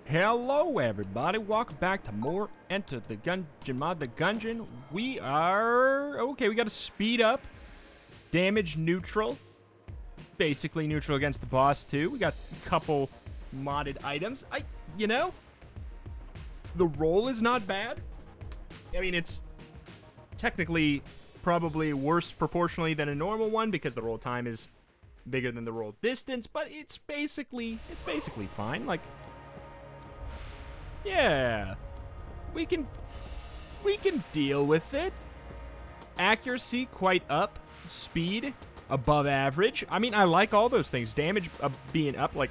Hello everybody, welcome back to more Enter the Gungeon mod, the Gungeon. We are, okay, we got to speed up, damage neutral, basically neutral against the boss too. We got a couple modded items. You know, the roll is not bad. I mean, it's technically probably worse proportionally than a normal one because the roll time is bigger than the roll distance, but it's basically fine. Like, yeah, we can deal with it. Accuracy quite up, speed above average. I mean, I like all those things. Damage being up, like,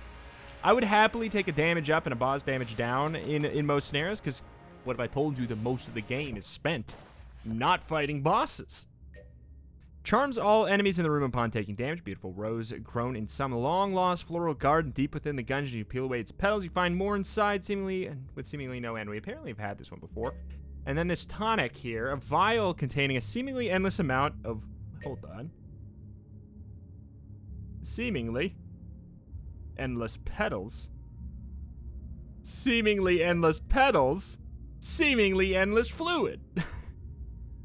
I would happily take a damage up and a boss damage down in most scenarios, because what if I told you that most of the game is spent not fighting bosses? Charms all enemies in the room upon taking damage. Beautiful rose grown in some long-lost floral garden deep within the Gungeon. You peel away its petals, you find more inside, with seemingly no end. We apparently have had this one before. And then this tonic here, a vial containing a seemingly endless amount of... Hold on. Seemingly endless petals. Seemingly endless petals. Seemingly endless fluid.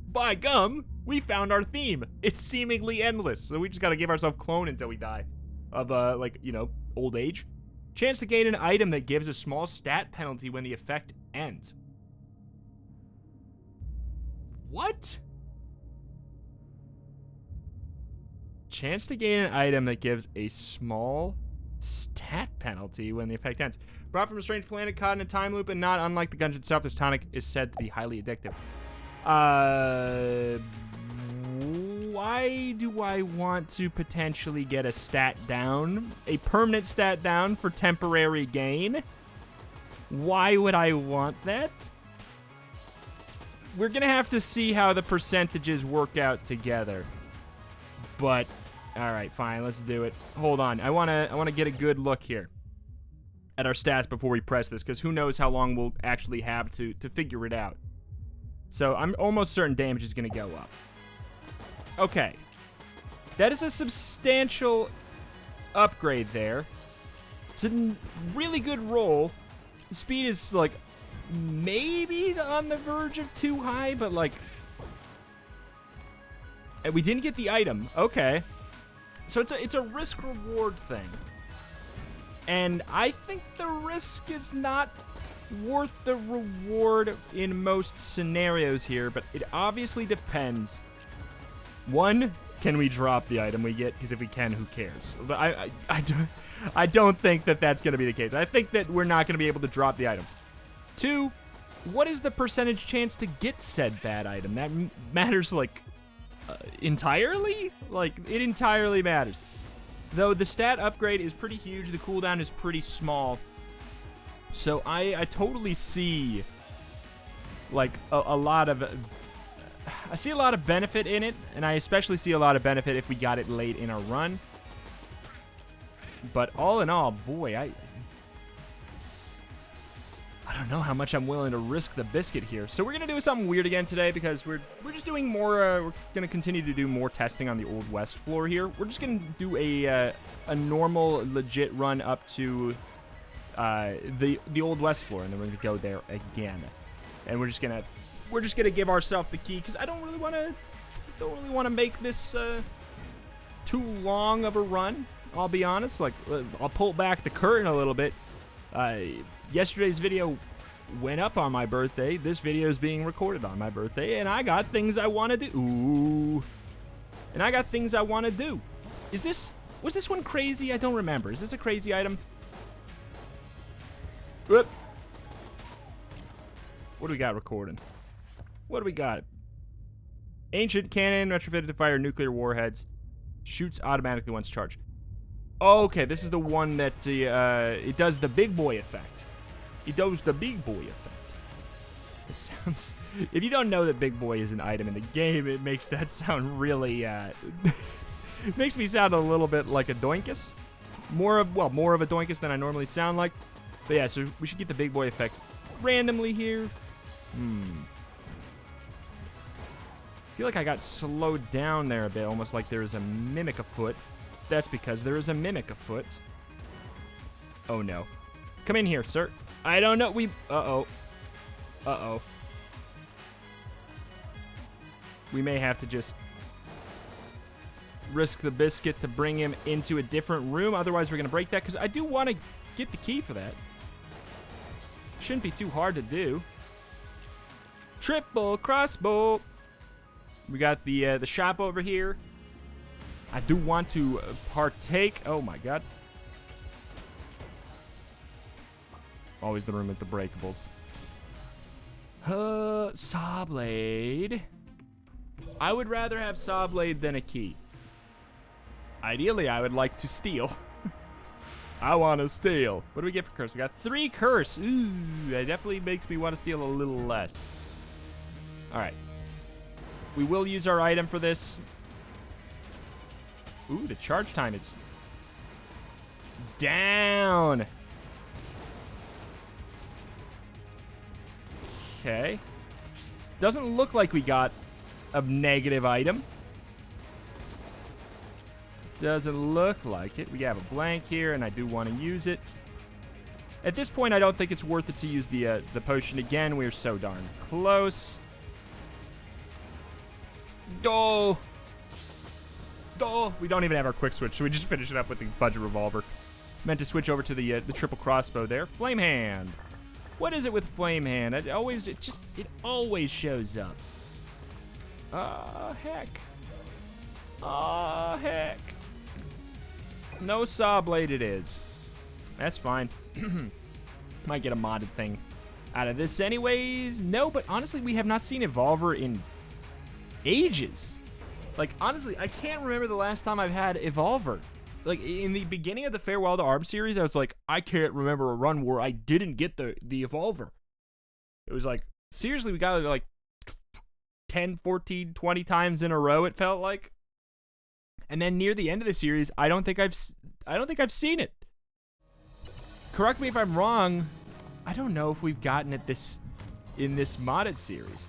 By gum, we found our theme. It's seemingly endless, so we just gotta give ourselves clone until we die of, like, you know, old age. Chance to gain an item that gives a small stat penalty when the effect ends. What? Chance to gain an item that gives a small stat penalty when the effect ends. Brought from a strange planet caught in a time loop and not unlike the Gungeon itself, this tonic is said to be highly addictive. Why do I want to potentially get a stat down? A permanent stat down for temporary gain? Why would I want that? We're gonna have to see how the percentages work out together. But, alright, fine, let's do it. Hold on, I wanna get a good look here at our stats before we press this, because who knows how long we'll actually have to figure it out. So I'm almost certain damage is going to go up. Okay. That is a substantial upgrade there. It's a really good roll. The speed is, like, maybe on the verge of too high, but, like... And we didn't get the item. Okay. So it's a risk-reward thing. And I think the risk is not worth the reward in most scenarios here, but it obviously depends. One, can we drop the item we get? Because if we can, who cares? But I don't think that that's going to be the case. I think that we're not going to be able to drop the item. Two, what is the percentage chance to get said bad item? That matters, like, entirely? Like, it entirely matters. Though the stat upgrade is pretty huge, the cooldown is pretty small. So I totally see, like, a lot of... I see a lot of benefit in it, and I especially see a lot of benefit if we got it late in our run. But all in all, boy, I don't know how much I'm willing to risk the biscuit here. So we're going to do something weird again today, because we're just doing more... we're going to continue to do more testing on the Old West floor here. We're just going to do a normal, legit run up to... the Old West floor, and then we're gonna go there again, and we're just gonna give ourselves the key, because I don't really want to make this too long of a run. I'll be honest. Like, I'll pull back the curtain a little bit. Yesterday's video went up on my birthday. This video is being recorded on my birthday, and I got things I want to do. Ooh, and I got things I want to do. Was this one crazy? I don't remember. Is this a crazy item? Whoop. What do we got recording? What do we got? Ancient cannon retrofitted to fire nuclear warheads. Shoots automatically once charged. Okay, this is the one that it does the big boy effect. It does the big boy effect. It sounds... If you don't know that big boy is an item in the game, it makes that sound really... it makes me sound a little bit like a doinkus. More of a doinkus than I normally sound like. But yeah, so we should get the big boy effect randomly here. I feel like I got slowed down there a bit, almost like there is a mimic afoot. That's because there is a mimic afoot. Oh no. Come in here, sir. I don't know. Uh-oh. Uh-oh. We may have to just risk the biscuit to bring him into a different room. Otherwise, we're going to break that, because I do want to get the key for that. Shouldn't be too hard to do. Triple crossbow. We got the shop over here. I do want to partake. Oh, my God. Always the room with the breakables. Saw blade. I would rather have saw blade than a key. Ideally, I would like to steal. I want to steal. What do we get for curse? We got 3 curse. Ooh, that definitely makes me want to steal a little less. All right. We will use our item for this. Ooh, the charge time is down. Okay. Doesn't look like we got a negative item. Doesn't look like it. We have a blank here, and I do want to use it. At this point, I don't think it's worth it to use the potion again. We're so darn close. Oh. Oh. We don't even have our quick switch, so we just finish it up with the budget revolver. Meant to switch over to the triple crossbow there. Flame hand. What is it with flame hand? It always shows up. Heck. Heck. No saw blade it is. That's fine. Might get a modded thing out of this anyways. No, but honestly, we have not seen Evolver in ages. Like, honestly, I can't remember the last time I've had Evolver. Like, in the beginning of the Farewell to Arms series, I was like, I can't remember a run where I didn't get the Evolver. It was like, seriously, we got it like 10, 14, 20 times in a row, it felt like. And then near the end of the series, I don't think I've seen it. Correct me if I'm wrong. I don't know if we've gotten it in this modded series,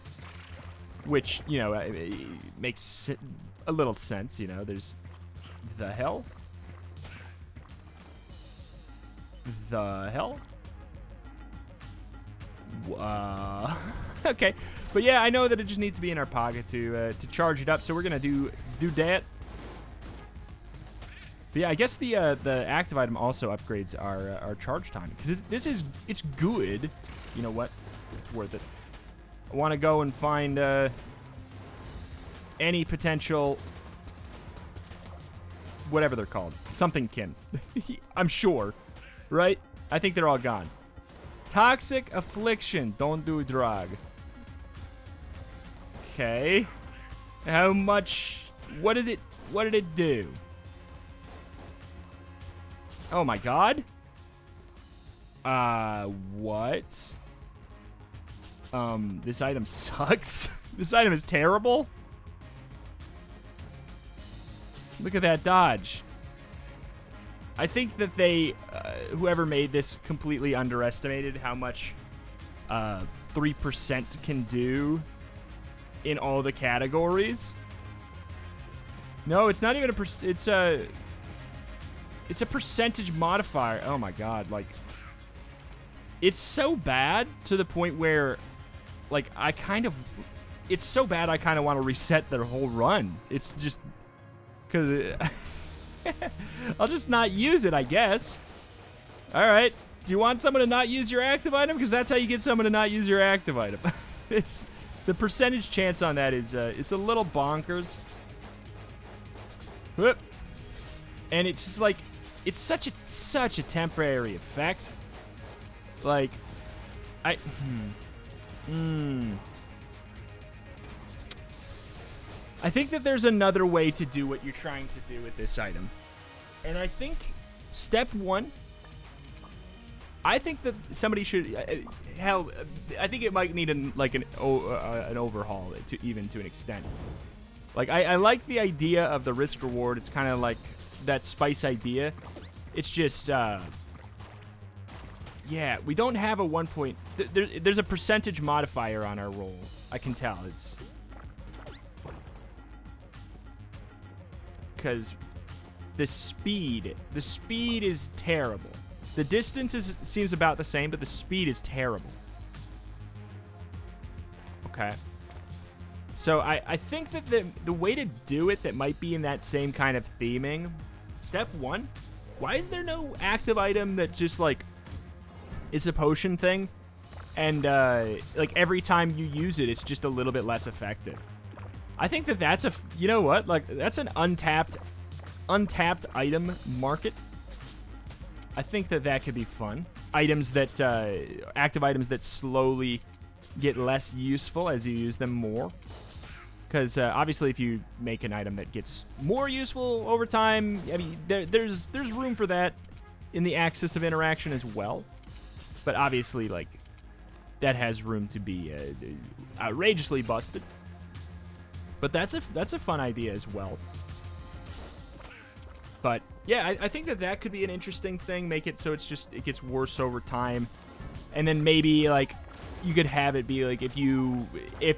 which, you know, it makes a little sense. You know, there's the hell. Okay, but yeah, I know that it just needs to be in our pocket to charge it up, so we're gonna do that. But yeah, I guess the active item also upgrades our charge time, because it's good. You know what? It's worth it. I want to go and find any potential, whatever they're called, something kin. I'm sure, right? I think they're all gone. Toxic affliction. Don't do drug. Okay. How much? What did it do? Oh my God. What? This item sucks. This item is terrible. Look at that dodge. I think that they, whoever made this, completely underestimated how much 3% can do in all the categories. No, it's not even it's a percentage modifier. Oh my God, like, it's so bad to the point where, like, it's so bad I kind of want to reset their whole run. It's just, because I'll just not use it, I guess. All right. Do you want someone to not use your active item? Because that's how you get someone to not use your active item. It's the percentage chance on that is it's a little bonkers. Whoop. And it's just like, it's such a temporary effect. Like, I think that there's another way to do what you're trying to do with this item. And I think step 1, I think that somebody should, I think it might need an overhaul to an extent. Like, I like the idea of the risk reward. It's kind of like that spice idea. It's just, yeah, we don't have a 1 point. There's a percentage modifier on our roll. I can tell. It's because the speed is terrible. The distance seems about the same, but the speed is terrible. Okay. So I think that the way to do it that might be in that same kind of theming, step 1, why is there no active item that just, like, is a potion thing? And, like, every time you use it, it's just a little bit less effective. I think that that's a, you know what? Like, that's an untapped item market. I think that that could be fun. Items that, active items that slowly get less useful as you use them more. Because, obviously, if you make an item that gets more useful over time, I mean, there's room for that in the axis of interaction as well. But obviously, like, that has room to be outrageously busted. But that's a fun idea as well. But yeah, I think that could be an interesting thing. Make it so it gets worse over time, and then maybe like you could have it be like if you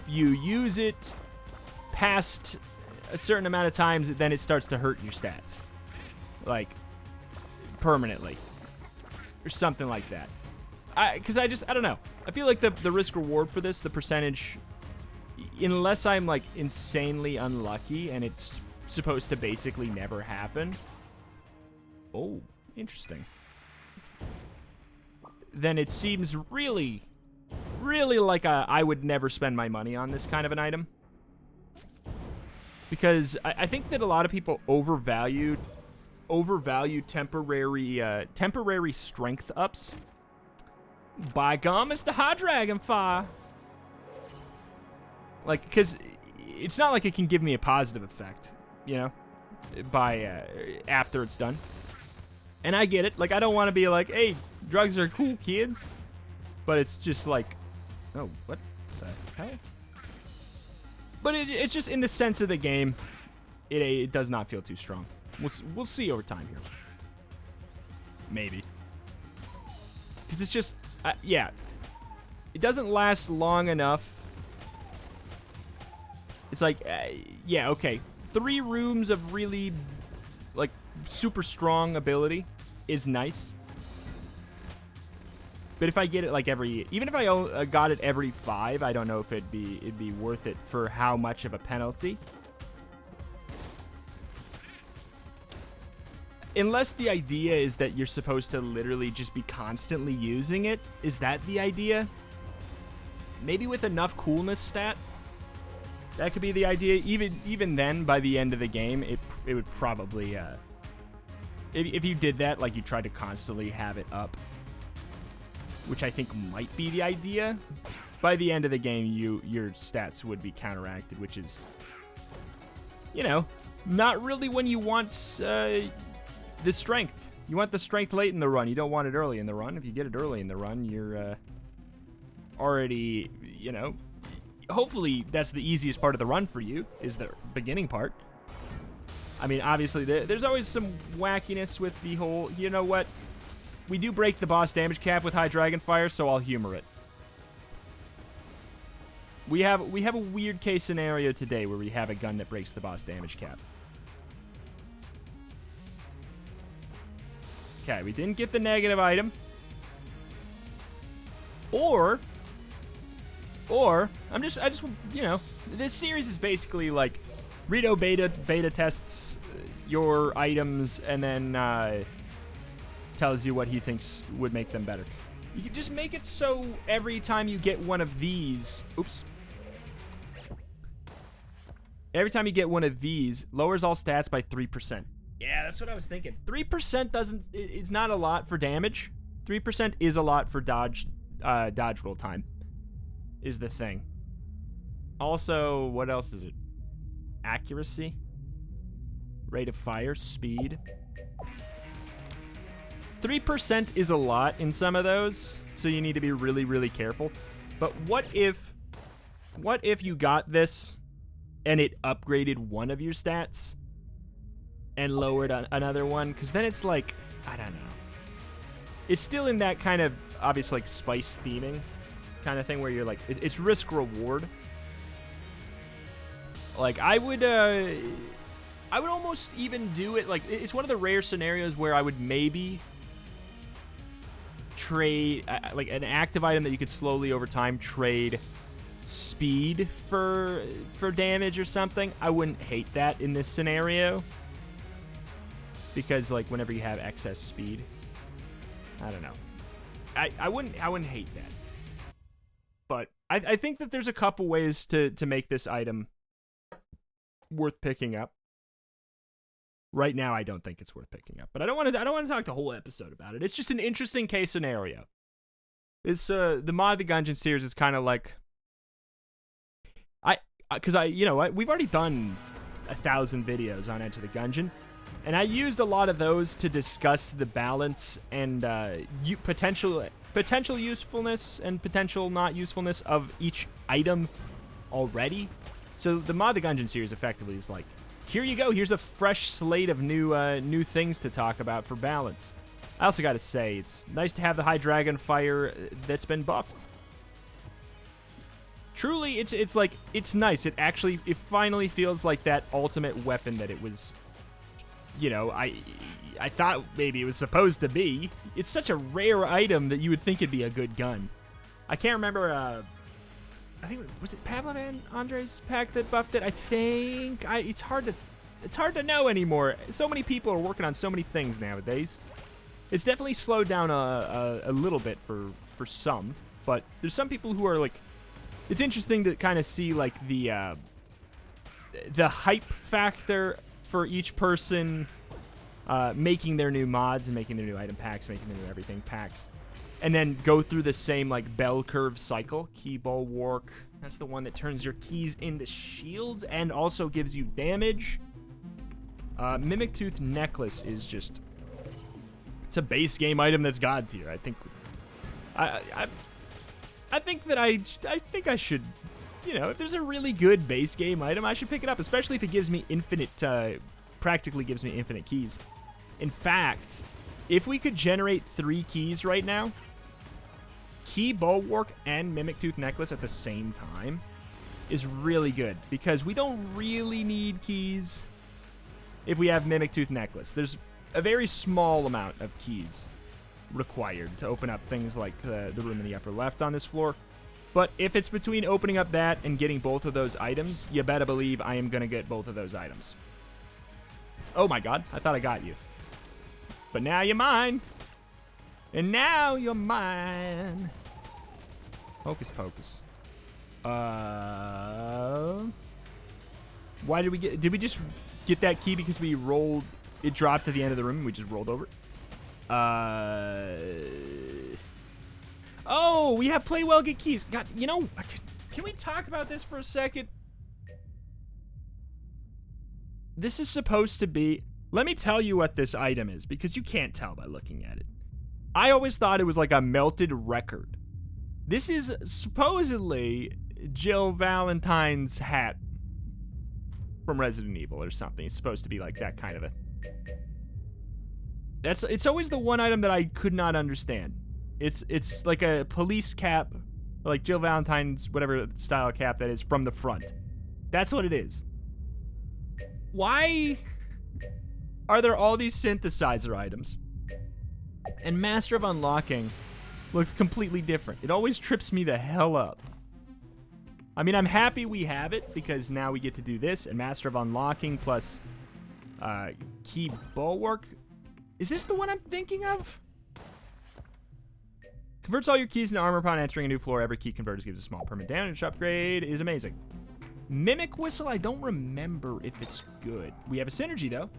use it past a certain amount of times, then it starts to hurt your stats, like permanently, or something like that. Because I don't know. I feel like the risk reward for this, the percentage, unless I'm like insanely unlucky and it's supposed to basically never happen. Oh, interesting. Then it seems really, really like I would never spend my money on this kind of an item. Because I think that a lot of people overvalue temporary strength ups. By gum, it's the high Dragonfire. Like, because it's not like it can give me a positive effect, you know, by after it's done. And I get it. Like, I don't want to be like, hey, drugs are cool, kids. But it's just like, oh, what the hell? But it's just in the sense of the game, it does not feel too strong. We'll see over time here. Maybe. Because it's just, yeah. It doesn't last long enough. It's like, yeah, okay. 3 rooms of really, like, super strong ability is nice. But if I get it, like, even if I got it every 5, I don't know if it'd be worth it for how much of a penalty. Unless the idea is that you're supposed to literally just be constantly using it. Is that the idea? Maybe with enough coolness stat. That could be the idea. Even then, by the end of the game, it would probably, if you did that, like you tried to constantly have it up, which I think might be the idea, by the end of the game, your stats would be counteracted, which is, you know, not really when you want the strength. You want the strength late in the run. You don't want it early in the run. If you get it early in the run, you're already, you know, hopefully that's the easiest part of the run for you, is the beginning part. I mean, obviously, there's always some wackiness with the whole, you know what? We do break the boss damage cap with high Dragonfire, so I'll humor it. We have a weird case scenario today where we have a gun that breaks the boss damage cap. Okay, we didn't get the negative item. Or I just, you know, this series is basically like Rito beta tests your items and then tells you what he thinks would make them better. You can just make it so every time you get one of these, every time you get one of these, lowers all stats by 3%. Yeah, that's what I was thinking. 3% it's not a lot for damage. 3% is a lot for dodge roll time, is the thing. Also, what else is it? Accuracy, rate of fire, speed. 3% is a lot in some of those, so you need to be really, really careful. But what if you got this and it upgraded one of your stats and lowered another one? Because then it's like, I don't know. It's still in that kind of, obviously, like, spice theming kind of thing where you're like, it's risk reward. Like, I would almost even do it, like, it's one of the rare scenarios where I would maybe trade, like an active item that you could slowly over time trade speed for damage or something, I wouldn't hate that in this scenario. Because, like, whenever you have excess speed, I don't know. I wouldn't hate that. But I think that there's a couple ways to make this item worth picking up. Right now, I don't think it's worth picking up, but I don't want to talk the whole episode about it. It's just an interesting case scenario. It's the mod of the Gungeon series is kind of like we've already done 1,000 videos on Enter the Gungeon, and I used a lot of those to discuss the balance and potential usefulness and potential not usefulness of each item already. So the mod of the Gungeon series effectively is like, here you go. Here's a fresh slate of new things to talk about for balance. I also got to say, it's nice to have the high Dragonfire that's been buffed. Truly, it's like, it's nice. It finally feels like that ultimate weapon that it was, I thought maybe it was supposed to be. It's such a rare item that you would think it'd be a good gun. I can't remember, I think, was it Pavlov and Andre's pack that buffed it? I think. It's hard to know anymore. So many people are working on so many things nowadays. It's definitely slowed down a little bit for some, but there's some people who are like, it's interesting to kind of see like the hype factor for each person making their new mods and making their new item packs, making their new everything packs. And then go through the same, like, bell curve cycle. Key Bulwark. That's the one that turns your keys into shields and also gives you damage. Mimic Tooth Necklace is just... It's a base game item that's god tier. I think... I think that I think I should... if there's a really good base game item, I should pick it up. Especially if it gives me infinite... practically gives me infinite keys. In fact, if we could generate 3 keys right now... Key Bulwark and Mimic Tooth Necklace at the same time is really good because we don't really need keys if we have Mimic Tooth Necklace. There's a very small amount of keys required to open up things like the room in the upper left on this floor. But if it's between opening up that and getting both of those items, you better believe I am going to get both of those items. Oh my god, I thought I got you. But now you're mine. And now you're mine. Hocus pocus. Why did we get... Did we just get that key because we rolled... It dropped at the end of the room and we just rolled over it? Oh, we have play well, get keys. God, can we talk about this for a second? This is supposed to be... Let me tell you what this item is, because you can't tell by looking at it. I always thought it was like a melted record. This is supposedly Jill Valentine's hat from Resident Evil or something. It's supposed to be like that kind of a... It's always the one item that I could not understand. It's like a police cap, like Jill Valentine's whatever style cap that is from the front. That's what it is. Why are there all these synthesizer items? And Master of Unlocking looks completely different. It always trips me the hell up. I mean, I'm happy we have it because now we get to do this. And Master of Unlocking plus Key Bulwark. Is this the one I'm thinking of? Converts all your keys into armor upon entering a new floor. Every key converter gives a small permanent damage upgrade. Is amazing. Mimic Whistle, I don't remember if it's good. We have a synergy, though.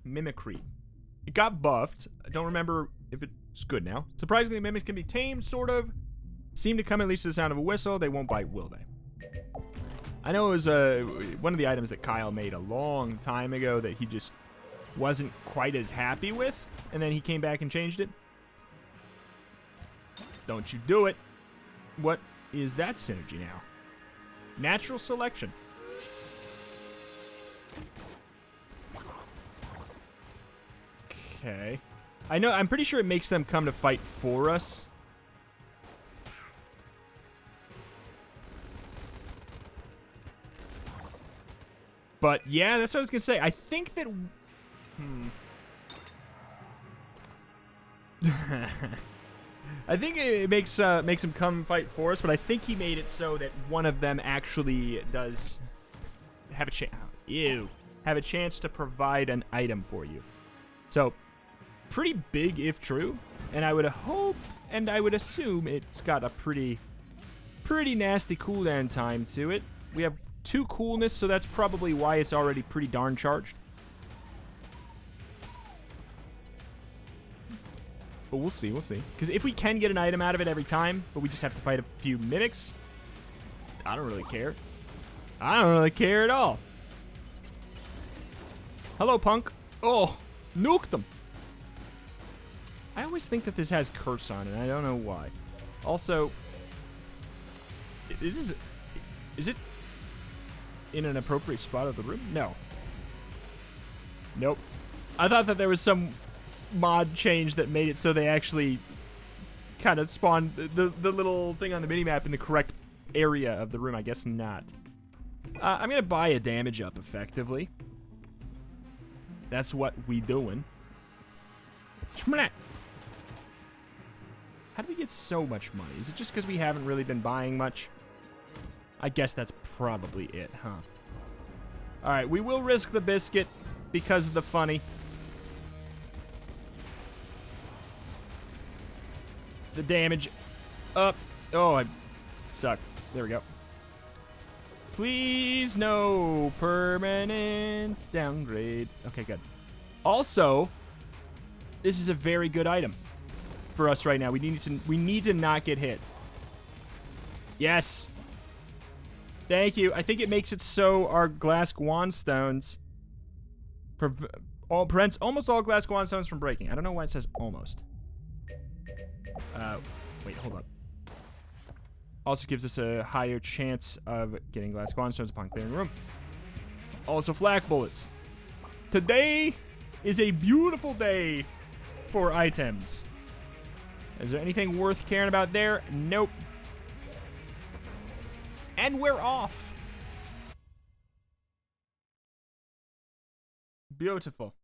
Mimicry. It got buffed. I don't remember if it's good now. Surprisingly, mimics can be tamed, sort of. Seem to come at least to the sound of a whistle. They won't bite, will they? I know it was one of the items that Kyle made a long time ago that he just wasn't quite as happy with, and then he came back and changed it. Don't you do it. What is that synergy now? Natural selection. Okay. I know, I'm pretty sure it makes them come to fight for us. But yeah, that's what I was gonna say. I think that I think it makes him come fight for us, but I think he made it so that one of them actually does have a chance. Have a chance to provide an item for you. So, pretty big if true, and I would hope and I would assume it's got a pretty nasty cooldown time to it. We have 2 coolness, so that's probably why it's already pretty darn charged. But we'll see, Because if we can get an item out of it every time, but we just have to fight a few mimics, I don't really care. I don't really care at all. Hello, punk. Oh, nuked them. I always think that this has curse on it. I don't know why. Also, is it in an appropriate spot of the room? No. Nope. I thought that there was some mod change that made it so they actually kind of spawned the little thing on the minimap in the correct area of the room. I guess not. I'm going to buy a damage up, effectively. That's what we doing. How do we get so much money? Is it just because we haven't really been buying much? I guess that's probably it, huh? Alright, we will risk the biscuit because of the funny. The damage up. Oh, I suck. There we go. Please, no permanent downgrade. Okay, good. Also, this is a very good item for us right now. We need to not get hit. Yes. Thank you. I think it makes it so our glass Guanstones prevents almost all glass Guanstones from breaking. I don't know why it says almost. Wait, hold up. Also gives us a higher chance of getting glass Guanstones upon clearing the room. Also flak bullets. Today is a beautiful day for items. Is there anything worth caring about there? Nope. And we're off. Beautiful.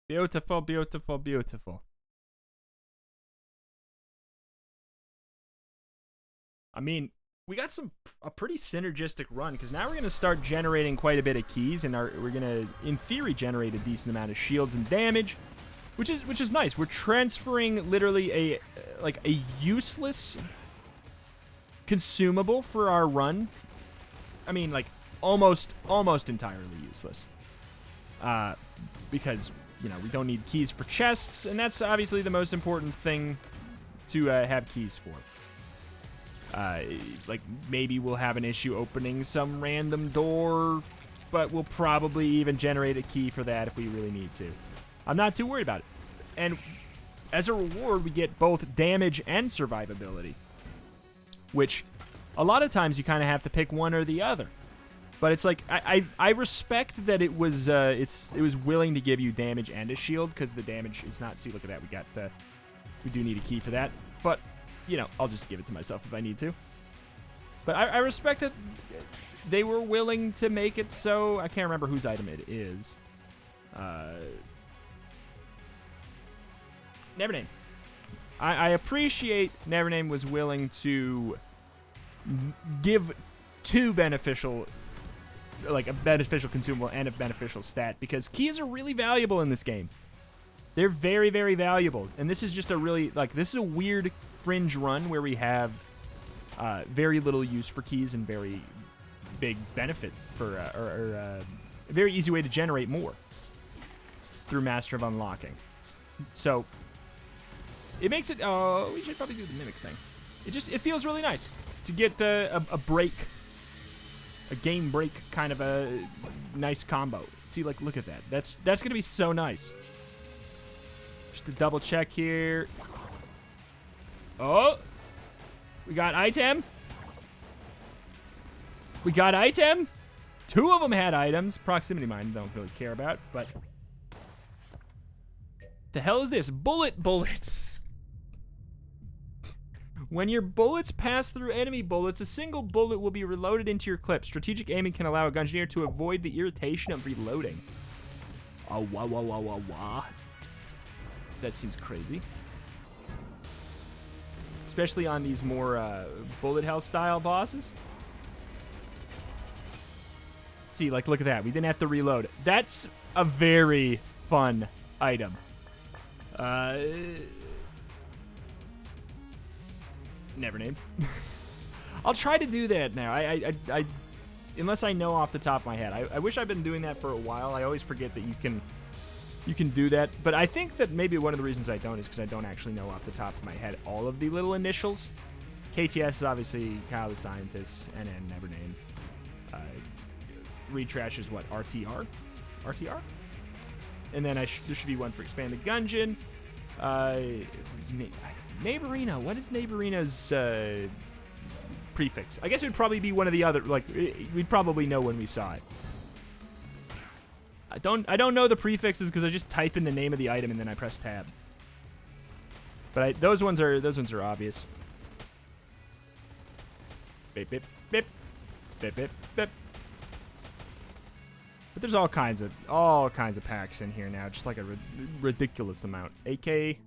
Beautiful, beautiful, beautiful. I mean, we got a pretty synergistic run, because now we're going to start generating quite a bit of keys, and we're going to, in theory, generate a decent amount of shields and damage, which is nice. We're transferring literally a useless consumable for our run. I mean, like, almost entirely useless. Because, you know, we don't need keys for chests, and that's obviously the most important thing to have keys for. Like, maybe we'll have an issue opening some random door, but we'll probably even generate a key for that if we really need to. I'm not too worried about it. And as a reward, we get both damage and survivability, which a lot of times you kind of have to pick one or the other. But it's like, I respect that it was willing to give you damage and a shield, because the damage is not, see, look at that, we do need a key for that, but you know, I'll just give it to myself if I need to. But I respect that they were willing to make it so. I can't remember whose item it is. Nevername. I appreciate Nevername was willing to give two beneficial, like a beneficial consumable and a beneficial stat, because keys are really valuable in this game. They're very, very valuable. And this is just a really, like, this is a weird fringe run where we have very little use for keys and very big benefit for, a very easy way to generate more through Master of Unlocking. So, it makes it, we should probably do the Mimic thing. It feels really nice to get a break, a game break kind of a nice combo. See, like, look at that. That's going to be so nice. Just to double check here. Oh, we got item. We got item. Two of them had items. Proximity mine, don't really care about, but the hell is this? Bullets. When your bullets pass through enemy bullets, a single bullet will be reloaded into your clip. Strategic aiming can allow a Gungeoneer to avoid the irritation of reloading. What? That seems crazy. Especially on these more bullet hell style bosses. See, like, look at that. We didn't have to reload. That's a very fun item. Never named. I'll try to do that now. I unless I know off the top of my head. I wish I've been doing that for a while. I always forget that you can do that. But I think that maybe one of the reasons I don't is because I don't actually know off the top of my head all of the little initials. KTS is obviously Kyle the Scientist, and then never named. Retrash is what? RTR? RTR? And then there should be one for Expanded Gungeon. Neighborina. What is Neighborina's prefix? I guess it would probably be one of the other, like, we'd probably know when we saw it. I don't know the prefixes because I just type in the name of the item and then I press tab. But those ones are obvious. Bip bip bip bip bip bip. But there's all kinds of packs in here now, just like a ridiculous amount. AK, the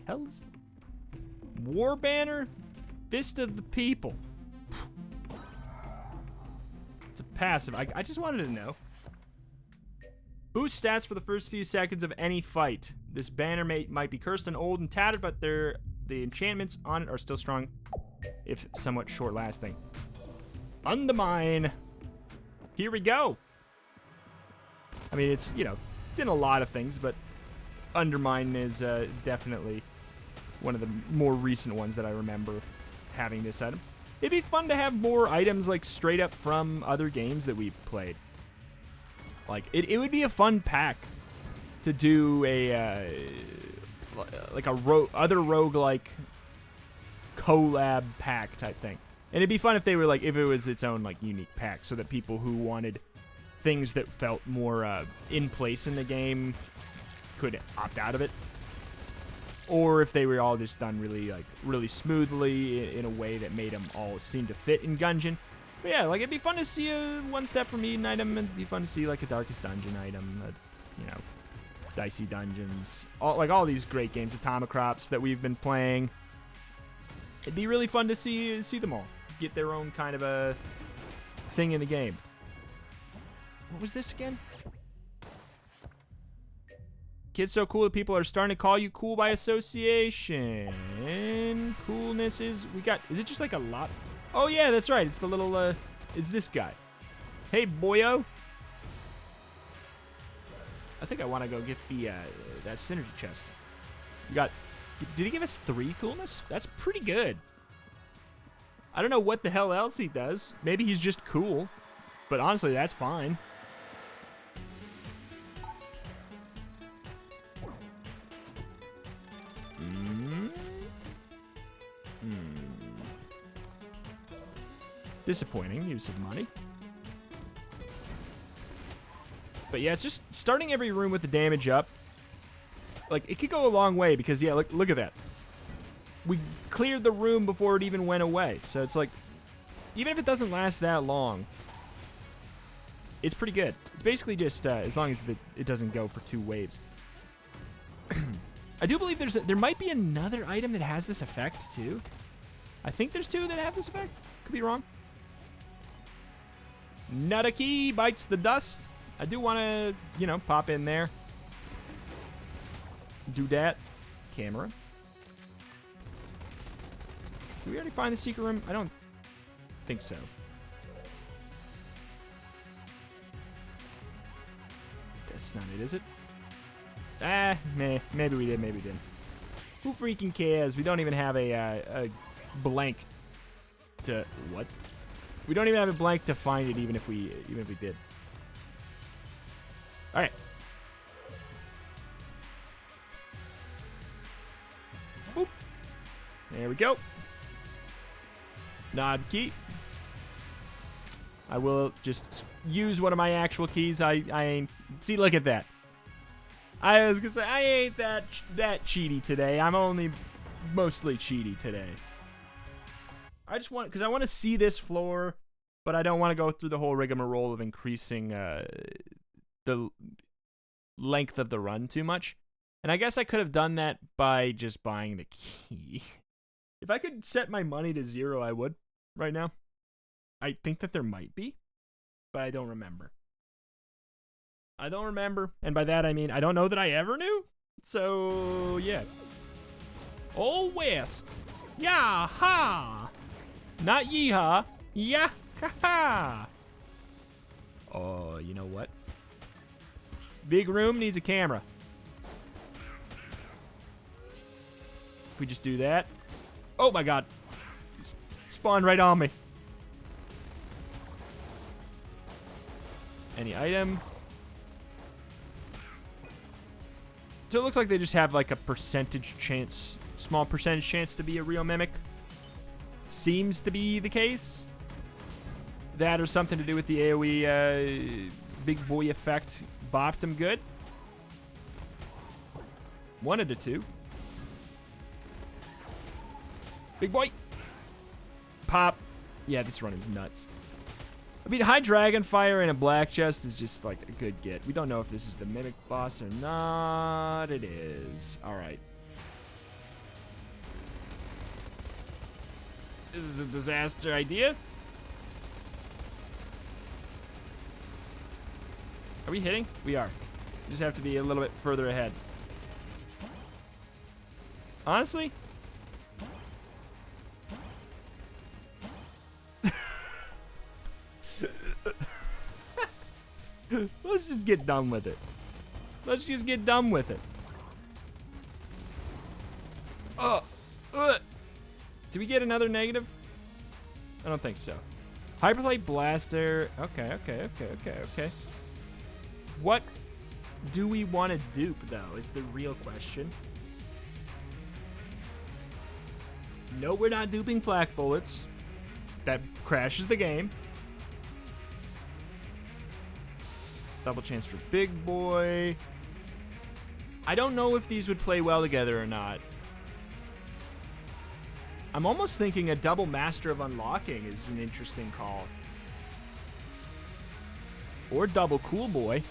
hell is War Banner, Fist of the People. It's a passive. I just wanted to know. Boost stats for the first few seconds of any fight. This banner might be cursed and old and tattered, but the enchantments on it are still strong, if somewhat short-lasting. Undermine. Here we go. I mean, it's, you know, it's in a lot of things, but Undermine is definitely one of the more recent ones that I remember having this item. It'd be fun to have more items, like, straight up from other games that we've played. Like, it would be a fun pack to do a, like, other roguelike collab pack type thing. And it'd be fun if they were, like, if it was its own, like, unique pack, so that people who wanted things that felt more in place in the game could opt out of it, or if they were all just done really smoothly in a way that made them all seem to fit in Gungeon. But yeah, like, it'd be fun to see a One Step from Eden item, and it'd be fun to see like a Darkest Dungeon item, you know, Dicey Dungeons, all these great games, Atomicrops that we've been playing. It'd be really fun to see them all get their own kind of a thing in the game. What was this again? Kid's so cool that people are starting to call you cool by association. Coolness is... Is it just like a lot? Oh, yeah, that's right. It's the little... It's this guy. Hey, boyo. I think I want to go get the that synergy chest. Did he give us 3 coolness? That's pretty good. I don't know what the hell else he does. Maybe he's just cool. But honestly, that's fine. Disappointing use of money. But yeah, it's just starting every room with the damage up. Like, it could go a long way because, yeah, look at that. We cleared the room before it even went away. So it's like, even if it doesn't last that long, it's pretty good. It's basically just as long as it doesn't go for 2 waves. I do believe there might be another item that has this effect too. I think there's 2 that have this effect. Could be wrong. Nutaki bites the dust. I do want to, you know, pop in there. Do that. Camera. Did we already find the secret room? I don't think so. That's not it, is it? Maybe we did, maybe we didn't. Who freaking cares? We don't even have a blank to... What? We don't even have a blank to find it, even if we did. All right. Boop. There we go. Nod key. I will just use one of my actual keys. I ain't... See, look at that. I was gonna say, I ain't that cheaty today. I'm only mostly cheaty today. I just want... Because I want to see this floor, but I don't want to go through the whole rigmarole of increasing the length of the run too much. And I guess I could have done that by just buying the key. If I could set my money to 0, I would right now. I think that there might be, but I don't remember. I don't remember. And by that, I mean, I don't know that I ever knew. So, yeah. Old West. Yah-ha! Not yeehaw. Yah-ha-ha! Oh, you know what? Big room needs a camera. If we just do that. Oh my god. Spawned right on me. Any item? So it looks like they just have like a percentage chance, small percentage chance to be a real mimic. Seems to be the case. That or something to do with the AoE big boy effect bopped him good. One of the two. Big boy. Pop. Yeah, this run is nuts. I mean, high Dragonfire and a black chest is just like a good get. We don't know if this is the mimic boss or not. It is. All right. This is a disaster idea. Are we hitting? We are. We just have to be a little bit further ahead. Honestly, let's just get done with it. Let's just get done with it. Did we get another negative? I don't think so. Hyperlight Blaster. Okay. What do we want to dupe, though, is the real question. No, we're not duping flak bullets. That crashes the game. Double chance for big boy. I don't know if these would play well together or not. I'm almost thinking a double master of unlocking is an interesting call. Or double cool boy.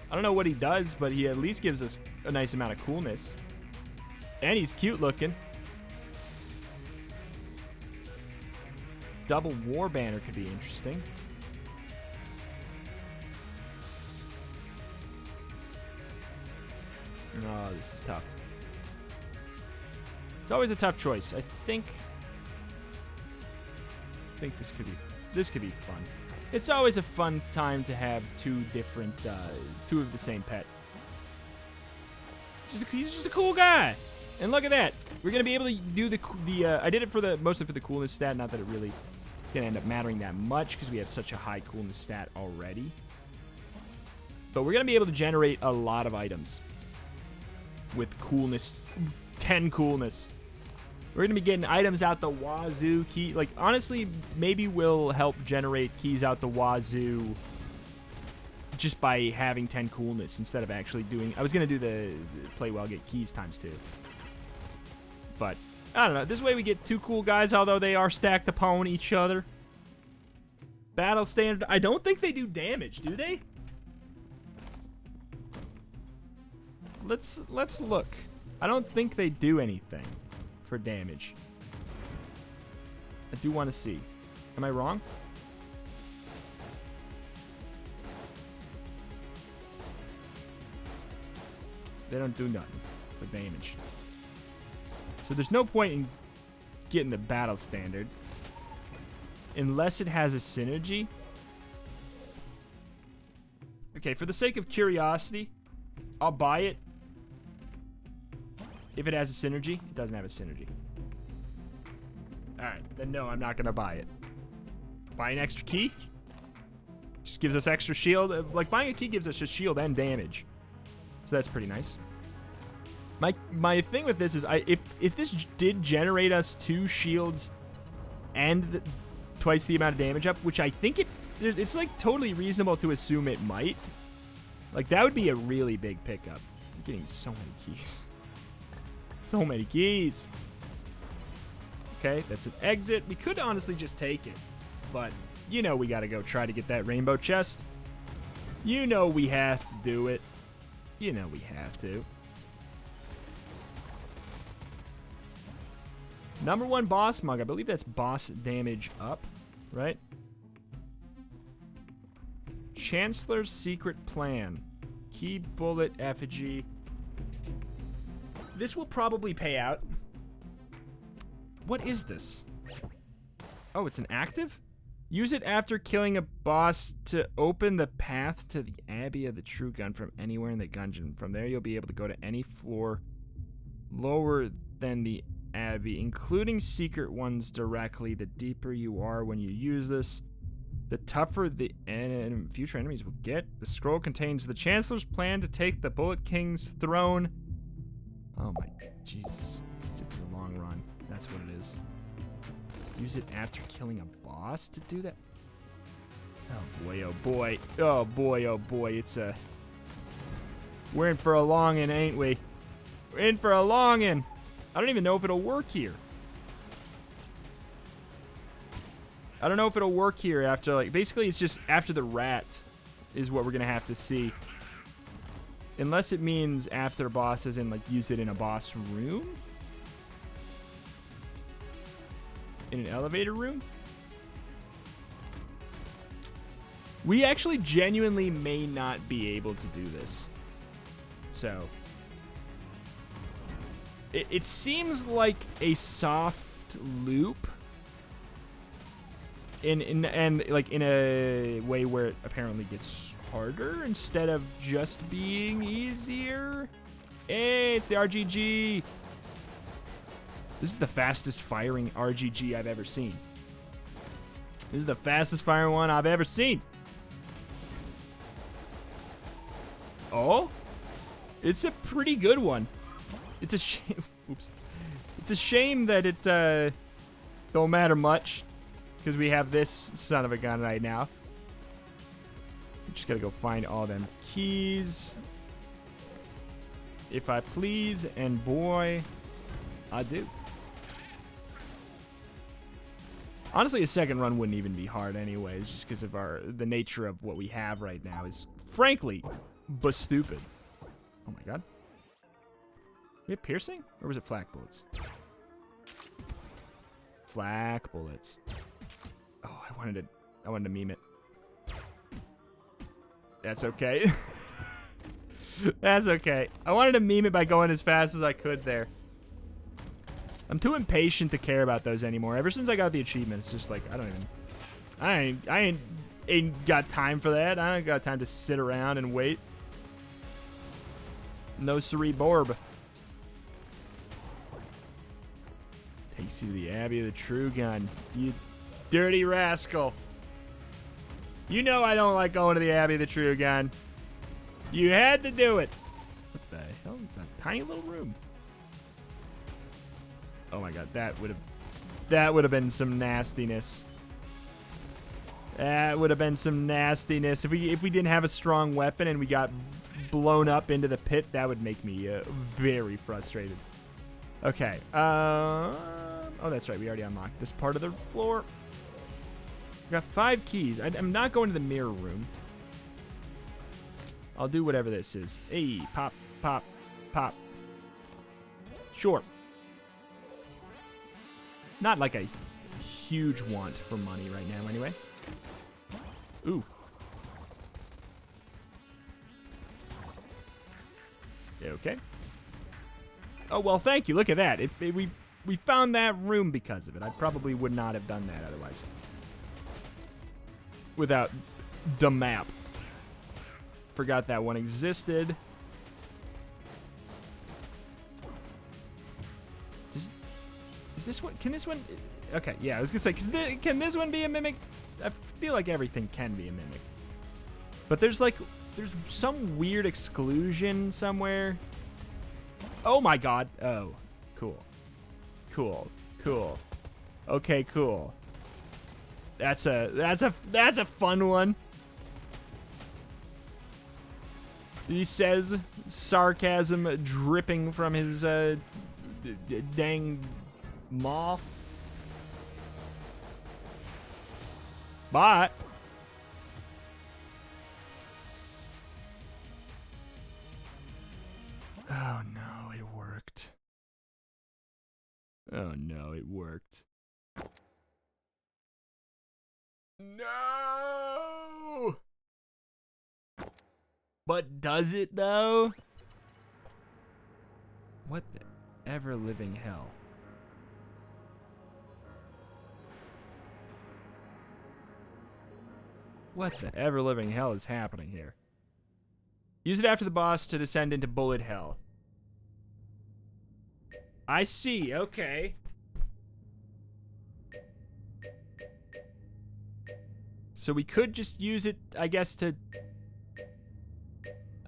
I don't know what he does, but he at least gives us a nice amount of coolness. And he's cute looking. Double war banner could be interesting. Oh, this is tough. It's always a tough choice. I think this could be fun. It's always a fun time to have two of the same pet. He's just a cool guy. And look at that. We're gonna be able to do I did it mostly for the coolness stat. Not that it really is gonna end up mattering that much because we have such a high coolness stat already. But we're gonna be able to generate a lot of items with coolness, 10 coolness. We're going to be getting items out the wazoo. Honestly, maybe we'll help generate keys out the wazoo just by having 10 coolness instead of actually doing... I was going to do the play well, get keys ×2. But, I don't know. This way we get 2 cool guys, although they are stacked upon each other. Battle standard. I don't think they do damage, do they? Let's look. I don't think they do anything for damage. I do want to see. Am I wrong? They don't do nothing for damage. So there's no point in getting the battle standard unless it has a synergy. Okay, for the sake of curiosity, I'll buy it. If it has a synergy, it doesn't have a synergy. Alright, then no, I'm not going to buy it. Buy an extra key? Just gives us extra shield. Like, buying a key gives us just shield and damage. So that's pretty nice. My thing with this is, if this did generate us 2 shields and twice the amount of damage up, which I think it's like totally reasonable to assume it might. Like, that would be a really big pickup. I'm getting so many keys. So many keys. Okay, that's an exit. We could honestly just take it. But, you know we gotta go try to get that rainbow chest. You know we have to do it. You know we have to. Number 1 boss mug. I believe that's boss damage up, right? Chancellor's secret plan. Key bullet effigy. This will probably pay out. What is this? Oh, it's an active? Use it after killing a boss to open the path to the Abbey of the True Gun from anywhere in the Gungeon. From there, you'll be able to go to any floor lower than the Abbey, including secret ones directly. The deeper you are when you use this, the tougher the future enemies will get. The scroll contains the Chancellor's plan to take the Bullet King's throne. Oh my Jesus. It's a long run. That's what it is. Use it after killing a boss to do that? Oh boy, oh boy. Oh boy, oh boy. It's a... We're in for a longin', ain't we? We're in for a longin'. I don't even know if it'll work here. I don't know if it'll work here after, like... Basically, it's just after the rat is what we're gonna have to see. Unless it means after boss, as in, like, use it in a boss room? In an elevator room? We actually genuinely may not be able to do this. So... It seems like a soft loop. And like in a way where it apparently gets harder instead of just being easier. Hey, it's the RGG. This is the fastest firing RGG I've ever seen. This is the fastest firing one I've ever seen. Oh, it's a pretty good one. It's a shame. Oops. It's a shame that it don't matter much because we have this son of a gun right now. Just gotta go find all them keys, if I please, and boy, I do. Honestly, a second run wouldn't even be hard anyways, just because of the nature of what we have right now is, frankly, stupid. Oh my god. We have piercing? Or was it flak bullets? Flak bullets. Oh, I wanted to meme it. That's okay. That's okay. I wanted to meme it by going as fast as I could there. I'm too impatient to care about those anymore. Ever since I got the achievement, it's just like, I ain't got time for that. I ain't got time to sit around and wait. No siree borb. Takes you to the Abbey of the True Gun. You dirty rascal. You know I don't like going to the Abbey of the True Gun. You had to do it. What the hell is that tiny little room? Oh my god, that would have been some nastiness. That would have been some nastiness. If we didn't have a strong weapon and we got blown up into the pit, that would make me very frustrated. Okay. Oh, that's right. We already unlocked this part of the floor. We got 5 keys. I'm not going to the mirror room. I'll do whatever this is. Hey, pop, pop, pop. Sure. Not like a huge want for money right now, anyway. Ooh. Okay. Oh, well, thank you. Look at that. We found that room because of it. I probably would not have done that otherwise. Without the map. Forgot that one existed. Is this one? Can this one? Okay, yeah, I was gonna say, can this one be a mimic? I feel like everything can be a mimic. But there's some weird exclusion somewhere. Oh my god. Oh, cool. Cool. Cool. Okay, cool. That's a fun one. He says, sarcasm dripping from his dang maw. But Oh no, it worked. Oh no, it worked. No! But does it though? What the ever-living hell? What the ever-living hell is happening here? Use it after the boss to descend into bullet hell. I see, okay. So we could just use it, I guess, to...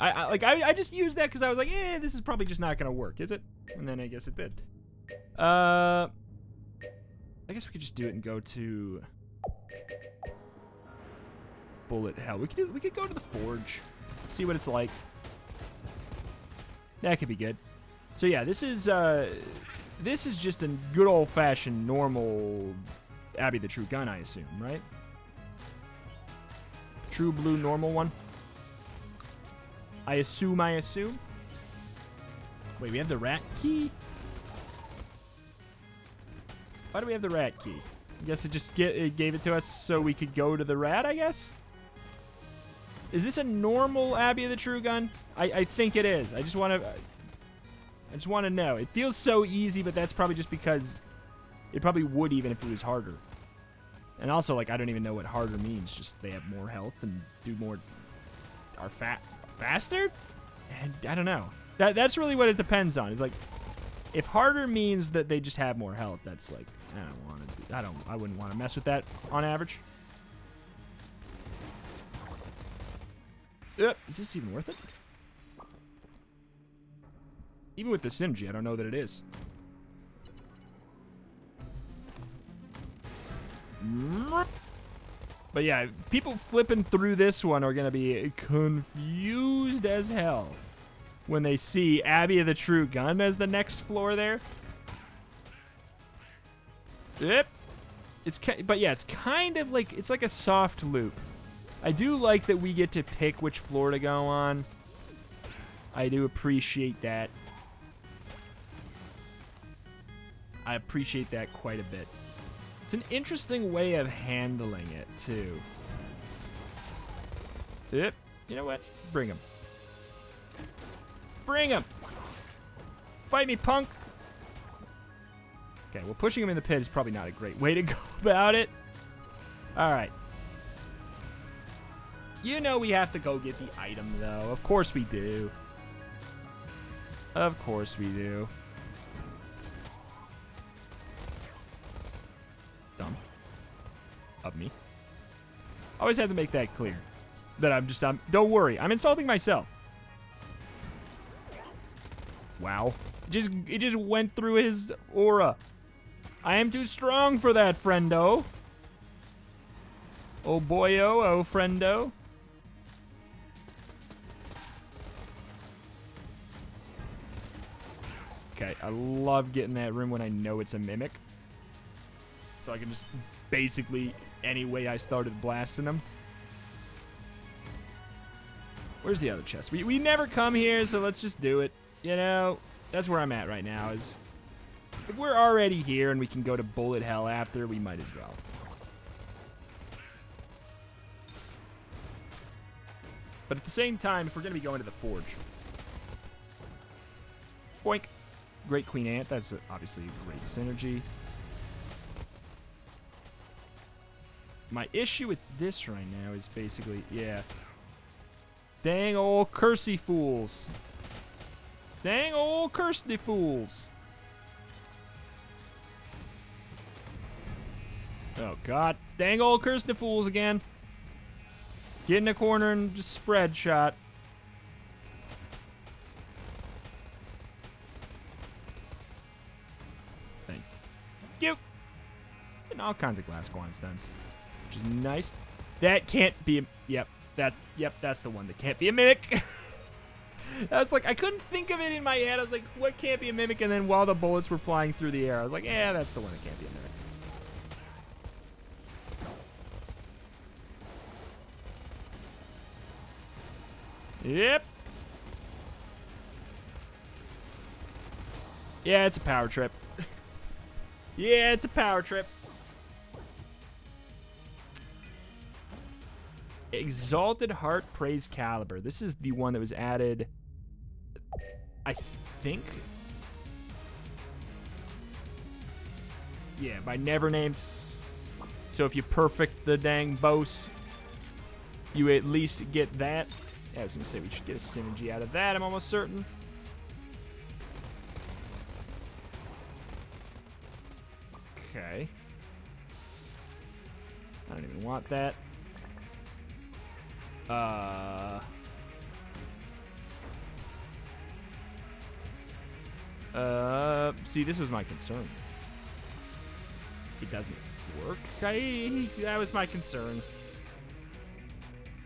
I just used that because I was like, eh, this is probably just not gonna work, is it? And then I guess it did. I guess we could just do it and go to... bullet hell. We could go to the forge. See what it's like. That could be good. So yeah, this is just a good old-fashioned normal Abbey the True Gun, I assume, right? True blue normal one. I assume. Wait, we have the rat key? Why do we have the rat key? I guess it gave it to us so we could go to the rat, I guess? Is this a normal Abbey of the True Gun? I think it is. I just want to know. It feels so easy, but that's probably just because it probably would even if it was harder. And also, like, I don't even know what harder means. Just they have more health and do more... are faster? And I don't know. That's really what it depends on. It's like, if harder means that they just have more health, that's like, I wouldn't want to mess with that on average. Is this even worth it? Even with the synergy, I don't know that it is. But yeah, people flipping through this one are going to be confused as hell when they see Abbey of the True Gun as the next floor there. Yep. But yeah, it's kind of like, it's like a soft loop. I do like that we get to pick which floor to go on. I do appreciate that. I appreciate that quite a bit. It's an interesting way of handling it, too. Yep. You know what? Bring him. Bring him! Fight me, punk! Okay, well, pushing him in the pit is probably not a great way to go about it. Alright. You know we have to go get the item, though. Of course we do. Of course we do. Dumb. Of me. Always have to make that clear. That I'm don't worry. I'm insulting myself. Wow. It just went through his aura. I am too strong for that, friendo. Oh boyo, oh friendo. Okay, I love getting that room when I know it's a mimic. So I can just basically, any way I started blasting them. Where's the other chest? We never come here, so let's just do it. You know, that's where I'm at right now. Is if we're already here and we can go to bullet hell after, we might as well. But at the same time, if we're going to be going to the forge. Boink. Great Queen Ant. That's obviously a great synergy. My issue with this right now is basically, yeah. Dang old cursey fools. Dang old cursey fools. Oh, God. Dang old cursey fools again. Get in a corner and just spread shot. Thank you. And all kinds of glass Guanstones, which is nice. That can't be... Yep, that's the one that can't be a mimic. I was like, I couldn't think of it in my head. I was like, what can't be a mimic? And then while the bullets were flying through the air, I was like, yeah, that's the one that can't be a mimic. Yep. Yeah, it's a power trip. Yeah, it's a power trip. Exalted Heart Praise Caliber. This is the one that was added, I think. Yeah, by Never Named. So if you perfect the dang boss, you at least get that. Yeah, I was going to say we should get a synergy out of that, I'm almost certain. Okay. I don't even want that. See, this was my concern. It doesn't work. That was my concern.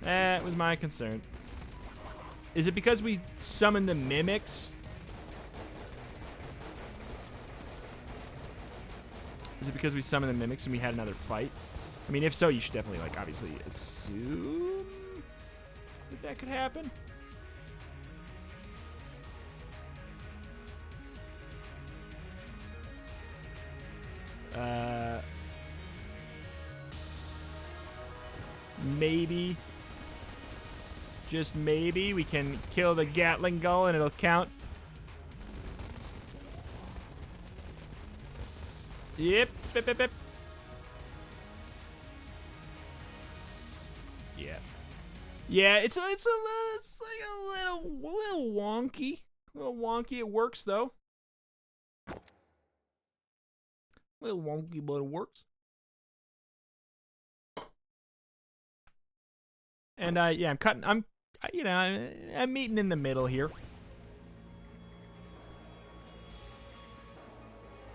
That was my concern. Is it because we summoned the mimics? Is it because we summoned the mimics and we had another fight? I mean, if so, you should definitely, like, obviously assume that could happen. Maybe, just maybe, we can kill the Gatling Gull and it'll count. Yep, bip, bip, bip. Yeah. Yeah, it's like a little wonky. A little wonky. It works though. A little wonky, but it works. And yeah, I'm cutting. I'm meeting in the middle here.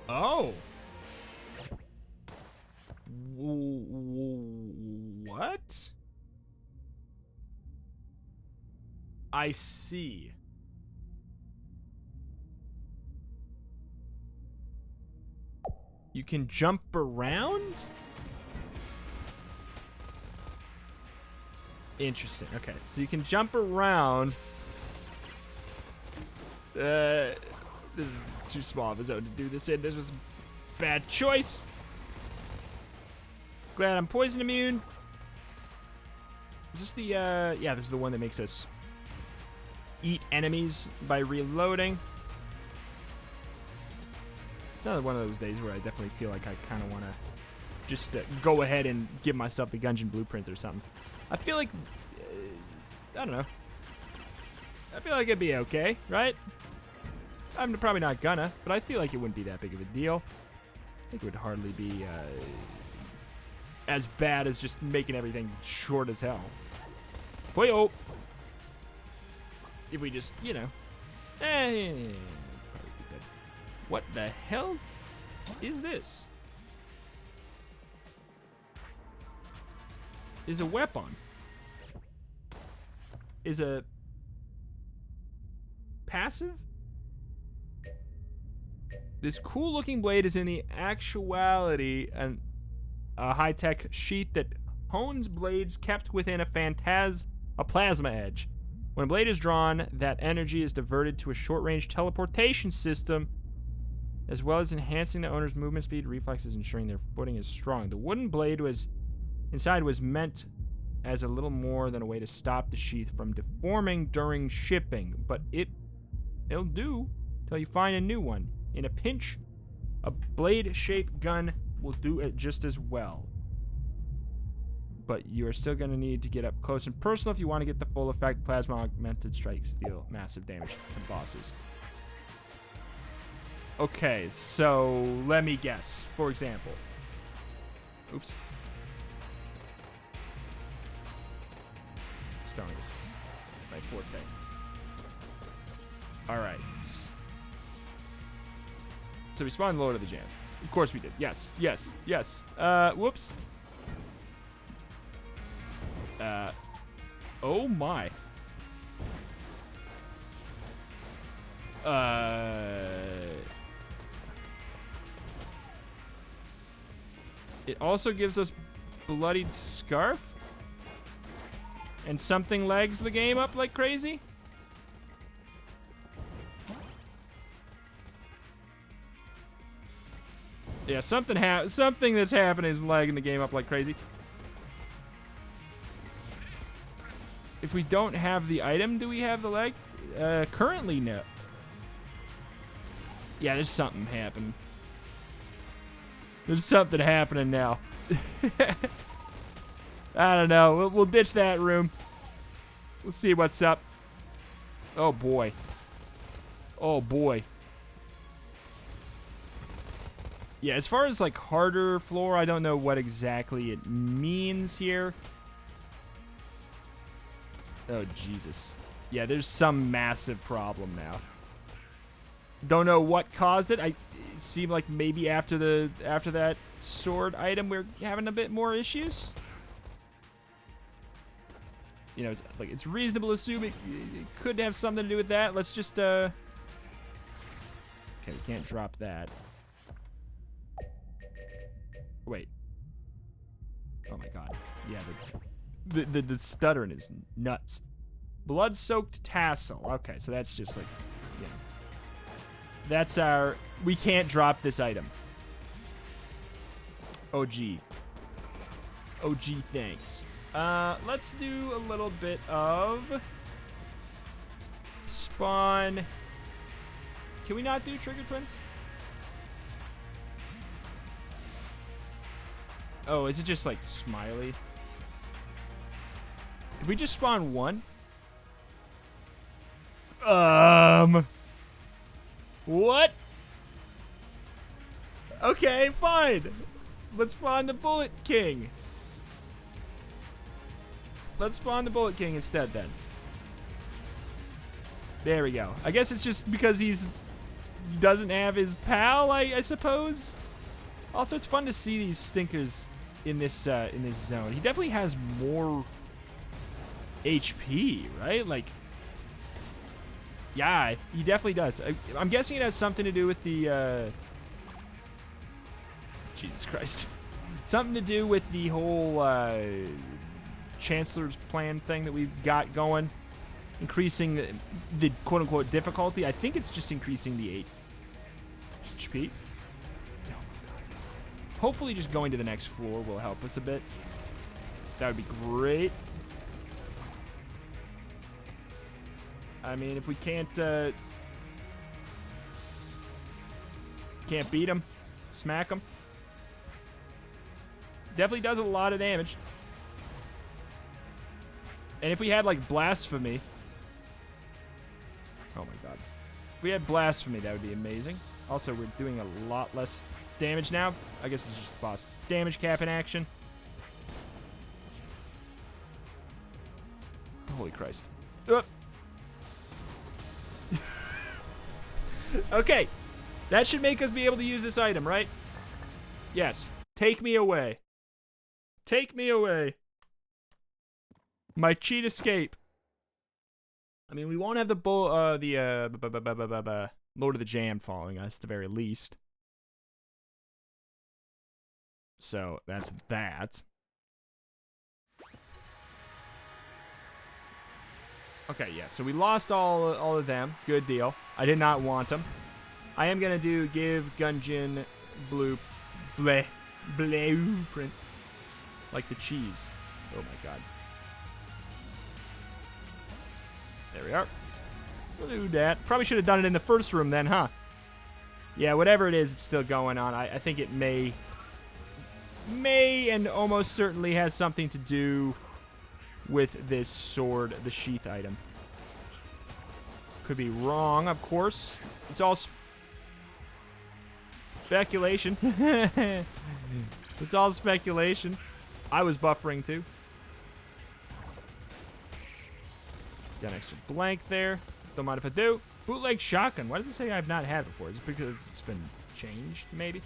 Oh. What? I see. You can jump around? Interesting. Okay, so you can jump around. This is too small of a zone to do this in. This was a bad choice. Glad I'm poison immune. Is this the, yeah, this is the one that makes us eat enemies by reloading. It's another one of those days where I definitely feel like I kind of want to just go ahead and give myself the Gungeon blueprint or something. I feel like, I don't know. I feel like it'd be okay, right? I'm probably not gonna, but I feel like it wouldn't be that big of a deal. I think it would hardly be as bad as just making everything short as hell. Boy-oh. If we just, you know. Probably be good. What the hell is this? Is a weapon. Is a passive? This cool looking blade is in the actuality a high-tech sheath that hones blades kept within a plasma edge. When a blade is drawn, that energy is diverted to a short-range teleportation system, as well as enhancing the owner's movement speed, reflexes, ensuring their footing is strong. The wooden blade inside was meant as a little more than a way to stop the sheath from deforming during shipping, but it'll do till you find a new one. In a pinch, a blade-shaped gun will do it just as well. But you are still going to need to get up close and personal if you want to get the full effect. Plasma augmented strikes deal massive damage to bosses. Okay, so let me guess. For example. Oops. Spelling is my forte. Alright. So we spawned lower to the jam. Of course we did. Yes, yes, yes. Whoops. Oh my. It also gives us Bloodied Scarf. And something legs the game up like crazy. Yeah, something that's happening is lagging the game up like crazy. If we don't have the item, do we have the lag? Currently, no. Yeah, there's something happening. There's something happening now. I don't know. We'll ditch that room. We'll see what's up. Oh, boy. Oh, boy. Yeah, as far as, like, harder floor, I don't know what exactly it means here. Oh, Jesus. Yeah, there's some massive problem now. Don't know what caused it. It seemed like maybe after that sword item, we're having a bit more issues. You know, it's reasonable to assume it could have something to do with that. Let's just, okay, we can't drop that. Wait. Oh my god. Yeah, the stuttering is nuts. Blood-soaked tassel. Okay, so that's just like, you know. That's our... We can't drop this item. OG. OG, thanks. Let's do a little bit of... Spawn... Can we not do trigger twins? Oh, is it just like smiley? Did we just spawn one? What? Okay, fine. Let's spawn the Bullet King. Let's spawn the Bullet King instead then. There we go. I guess it's just because he doesn't have his pal, I suppose. Also, it's fun to see these stinkers in this zone. He definitely has more HP, right? Like, yeah, he definitely does. I'm guessing it has something to do with the Jesus Christ. Something to do with the whole Chancellor's plan thing that we've got going. Increasing the quote-unquote difficulty. I think it's just increasing the HP. Hopefully just going to the next floor will help us a bit. That would be great. I mean, if we can't beat him, smack him. Definitely does a lot of damage. And if we had, like, Blasphemy. Oh, my God. If we had Blasphemy, that would be amazing. Also, we're doing a lot less damage now. I guess it's just boss damage cap in action. Holy Christ. Okay. That should make us be able to use this item, right? Yes. Take me away. Take me away. My cheat escape. I mean, we won't have the Lord of the Jam following us, at the very least. So, that's that. Okay, yeah, so we lost all of them. Good deal. I did not want them. I am going to give Gungeon blueprint. Like the cheese. Oh my god. There we are. We'll do that. Probably should have done it in the first room then, huh? Yeah, whatever it is, it's still going on. I think it may and almost certainly has something to do with this sword, the sheath item. Could be wrong, of course. It's all speculation. It's all speculation. I was buffering too. Got an extra blank there. Don't mind if I do. Bootleg shotgun. Why does it say I've not had it before? Is it because it's been changed, maybe?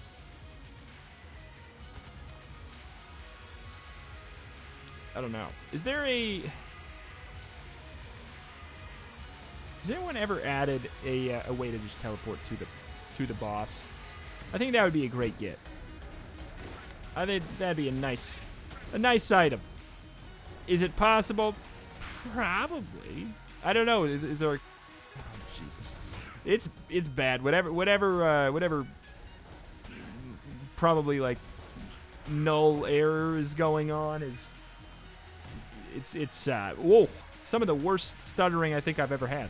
I don't know. Is there a... Has anyone ever added a way to just teleport to the boss? I think that would be a great get. I think that'd be a nice item. Is it possible? Probably. I don't know. Is there? Oh, Jesus. It's bad. Whatever probably like null error is going on. It's whoa, some of the worst stuttering I think I've ever had.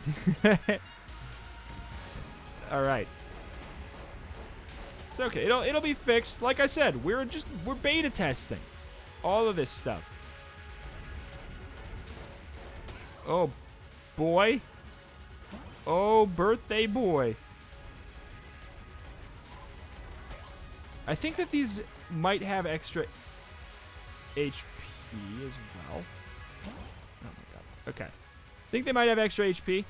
All right. It's okay. It'll be fixed. Like I said, we're beta testing all of this stuff. Oh boy. Oh, birthday boy. I think that these might have extra HP as well. Oh my god. Okay. I think they might have extra HP.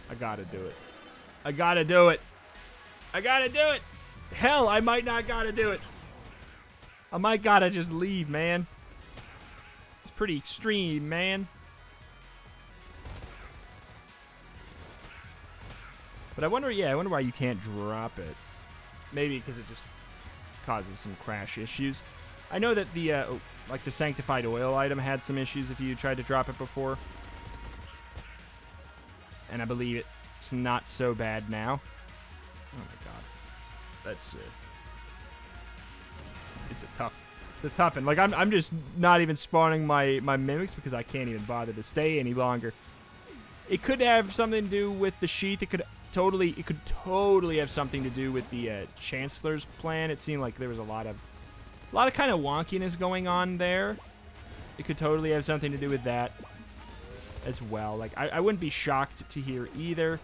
I gotta do it. I gotta do it. I gotta do it. Hell, I might not gotta do it. I might gotta just leave, man. It's pretty extreme, man. But I wonder why you can't drop it. Maybe because it just causes some crash issues. I know that the, like the Sanctified Oil item had some issues if you tried to drop it before. And I believe it's not so bad now. Oh my god. That's it's a tough one. Like I'm just not even spawning my mimics because I can't even bother to stay any longer. It could have something to do with the sheath. It could totally have something to do with the Chancellor's plan. It seemed like there was a lot of kind of wonkiness going on there. It could totally have something to do with that as well. Like I wouldn't be shocked to hear either.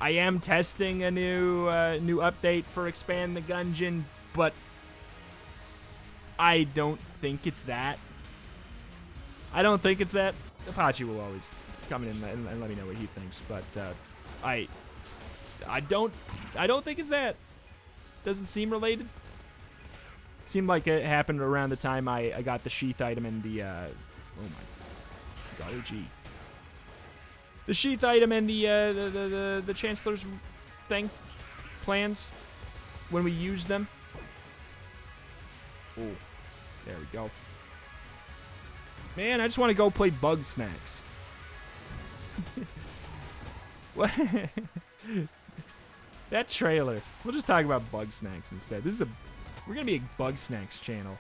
I am testing a new update for Expand the Gungeon, but I don't think it's that. I don't think it's that. Apache will always come in and let me know what he thinks, but I don't think it's that. Doesn't seem related. Seemed like it happened around the time I got the sheath item and the oh my golly gee. The sheath item and the Chancellor's thing plans when we used them. Oh, there we go. Man, I just want to go play Bug Snacks. What? That trailer. We'll just talk about Bug Snacks instead. We're gonna be a Bug Snacks channel.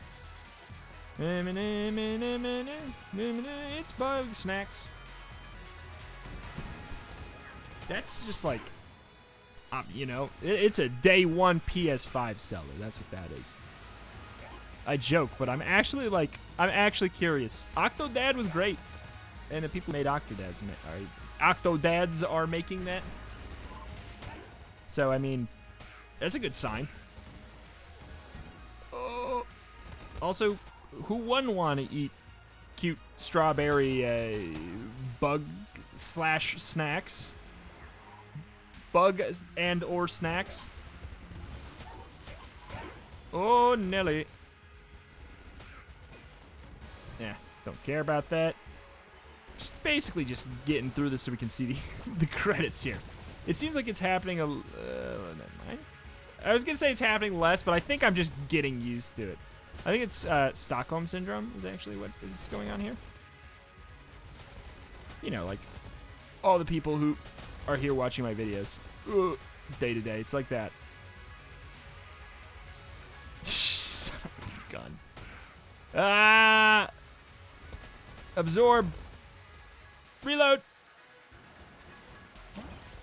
It's Bug Snacks. That's just like, you know, it's a day one PS5 seller. That's what that is. I joke, but I'm actually curious. Octodad was great, and the people who made Octodads are making that. So I mean, that's a good sign. Oh. Also, who wouldn't want to eat cute strawberry bug / snacks? Bug and or snacks. Oh, Nelly. Yeah, don't care about that. Basically just getting through this so we can see the credits here. It seems like it's happening never mind. I was going to say it's happening less, but I think I'm just getting used to it. I think it's Stockholm Syndrome is actually what is going on here. You know, like all the people who are here watching my videos day to day. It's like that. Son of a gun. Ah! Absorb. Reload.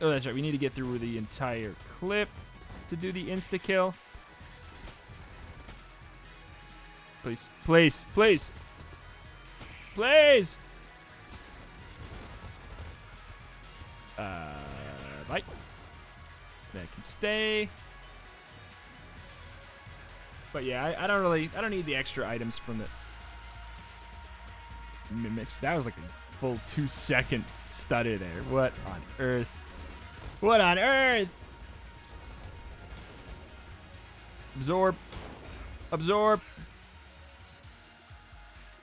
Oh, that's right. We need to get through the entire clip to do the insta-kill. Please. Please. Please. Please. Right. That can stay. But yeah, I don't need the extra items from the mimics. That was like a full 2-second stutter there. What on earth? What on earth? Absorb. Absorb.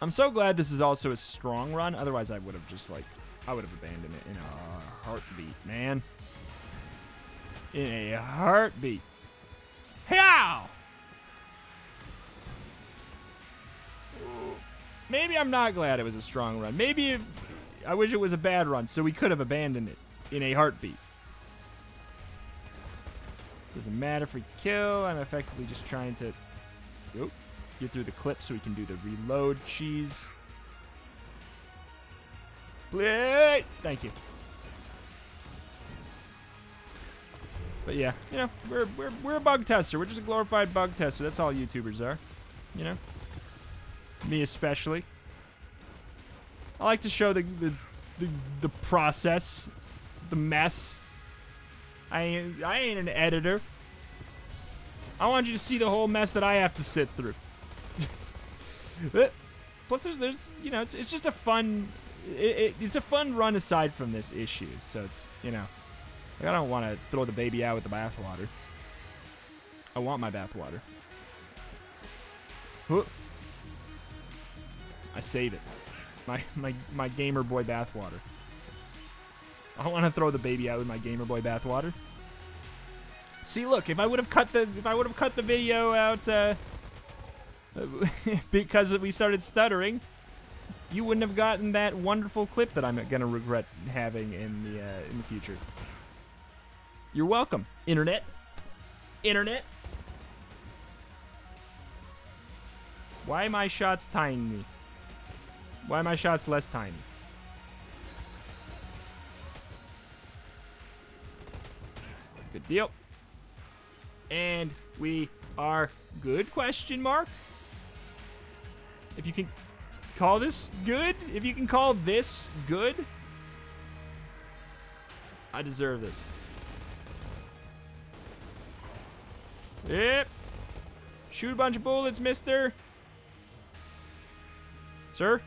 I'm so glad this is also a strong run. Otherwise, I would have just like, I would have abandoned it in a heartbeat, man. In a heartbeat. How? Maybe I'm not glad it was a strong run. Maybe I wish it was a bad run, so we could have abandoned it. in a heartbeat. Doesn't matter if we kill. I'm effectively just trying to get through the clip so we can do the reload cheese. Thank you. But yeah, you know, we're a bug tester. We're just a glorified bug tester. That's all YouTubers are. You know? Me especially. I like to show the process, the mess. I ain't an editor. I want you to see the whole mess that I have to sit through. Plus, there's you know, it's just a fun, it's a fun run aside from this issue. So it's, you know, like I don't want to throw the baby out with the bathwater. I want my bathwater. I save it. My Gamer Boy bathwater. I want to throw the baby out with my Gamer Boy bathwater. See, look, if I would have cut the video out because we started stuttering, you wouldn't have gotten that wonderful clip that I'm gonna regret having in the future. You're welcome, internet. Internet. Why are my shots tiny? Why are my shots less tiny? Good deal. And we are good, question mark? If you can call this good? If you can call this good? I deserve this. Yep. Shoot a bunch of bullets, mister. Sir?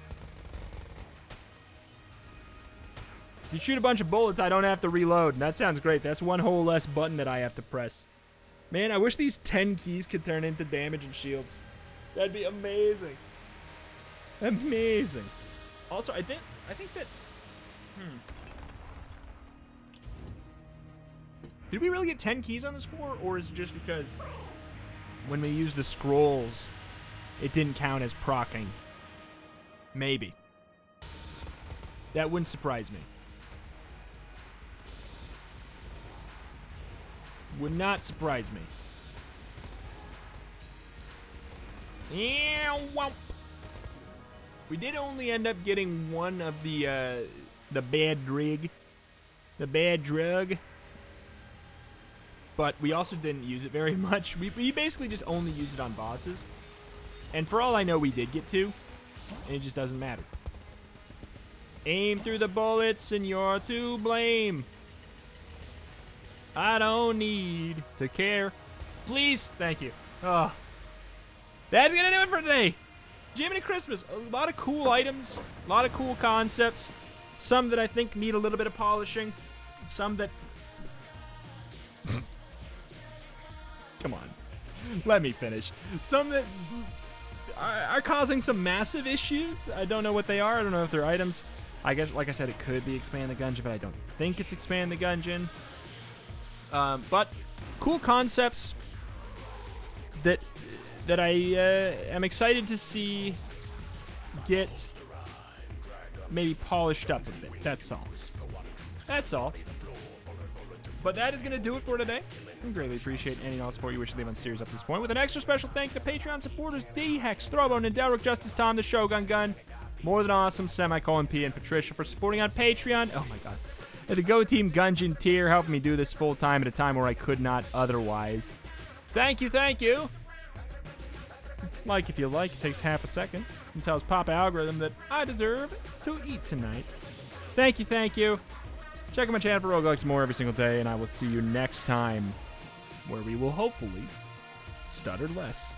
If you shoot a bunch of bullets, I don't have to reload. And that sounds great. That's one whole less button that I have to press. Man, I wish these 10 keys could turn into damage and shields. That'd be amazing. Amazing. Also, I think that... Did we really get 10 keys on this floor? Or is it just because when we use the scrolls, it didn't count as proccing? Maybe. That wouldn't surprise me. Would not surprise me. We did only end up getting one of the bad drug. The bad drug. But we also didn't use it very much. We basically just only used it on bosses. And for all I know, we did get two. And it just doesn't matter. Aim through the bullets and you're to blame. I don't need to care. Please. Thank you. Oh. That's going to do it for today. Jiminy Christmas. A lot of cool items. A lot of cool concepts. Some that I think need a little bit of polishing. Some that... Come on. Let me finish. Some that are causing some massive issues. I don't know what they are. I don't know if they're items. I guess, like I said, it could be Expand the Gungeon, but I don't think it's Expand the Gungeon. But cool concepts that I am excited to see get maybe polished up a bit. That's all. That's all. But that is going to do it for today. I greatly appreciate any and all support you wish to leave on series up to this point. With an extra special thank to Patreon supporters D-Hex, Throwbo, Nydeleric, JusticeTom, The Shogun Gun, MoreThanAwesome, P, and Patricia for supporting on Patreon. Oh my god. The Go Team Gungeon tier, helping me do this full time at a time where I could not otherwise. Thank you, thank you. Like if you like, it takes half a second and tells Papa Algorithm that I deserve to eat tonight. Thank you, thank you. Check out my channel for roguelikes more every single day, and I will see you next time, where we will hopefully stutter less.